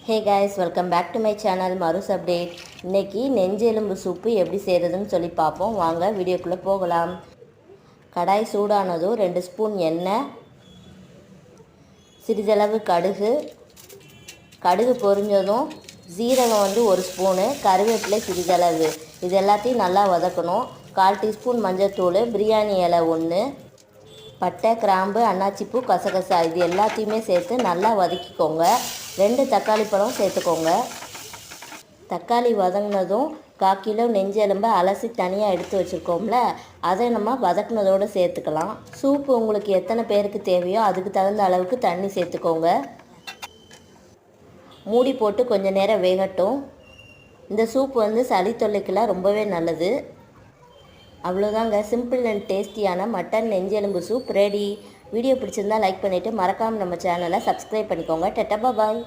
Hey guys, welcome back to my channel மருஸ் update. இன்றைக்கி நெஞ்செலும்பு சூப்பு எப்படி செய்கிறதுன்னு சொல்லி பார்ப்போம். வாங்க வீடியோக்குள்ளே போகலாம். கடாய் சூடானதும் 2 ஸ்பூன் எண்ணெய், சிறிதளவு கடுகு பொரிஞ்சதும் ஜீரகம் 1 ஸ்பூனு, கருவேப்பிலை சிறிதளவு, இது எல்லாத்தையும் நல்லா வதக்கணும். 1/4 டீஸ்பூன் மஞ்சள்தூள், பிரியாணி இலை 1, பட்டை, கிராம்பு, அன்னாச்சிப்பூ, கசகசா, இது எல்லாத்தையுமே சேர்த்து நல்லா வதக்கிக்கோங்க. 2 தக்காளி பழம் சேர்த்துக்கோங்க. தக்காளி வதங்கினதும் 1/4 கிலோ நெஞ்செலும்பை அலசி தனியாக எடுத்து வச்சுருக்கோம்ல, அதை நம்ம வதக்கினதோடு சேர்த்துக்கலாம். சூப்பு உங்களுக்கு எத்தனை பேருக்கு தேவையோ அதுக்கு தகுந்த அளவுக்கு தண்ணி சேர்த்துக்கோங்க. மூடி போட்டு கொஞ்சம் நேரம் வேகட்டும். இந்த சூப்பு சளி தொல்லைக்கெல்லாம் ரொம்பவே நல்லது. அவ்வளோதாங்க, சிம்பிள் அண்ட் டேஸ்டியான மட்டன் நெஞ்செலும்பு சூப் ரெடி. வீடியோ பிடிச்சிருந்தா லைக் பண்ணிவிட்டு மறக்காமல் நம்ம சேனலை சப்ஸ்கிரைப் பண்ணிக்கோங்க. டட்டா பாய்.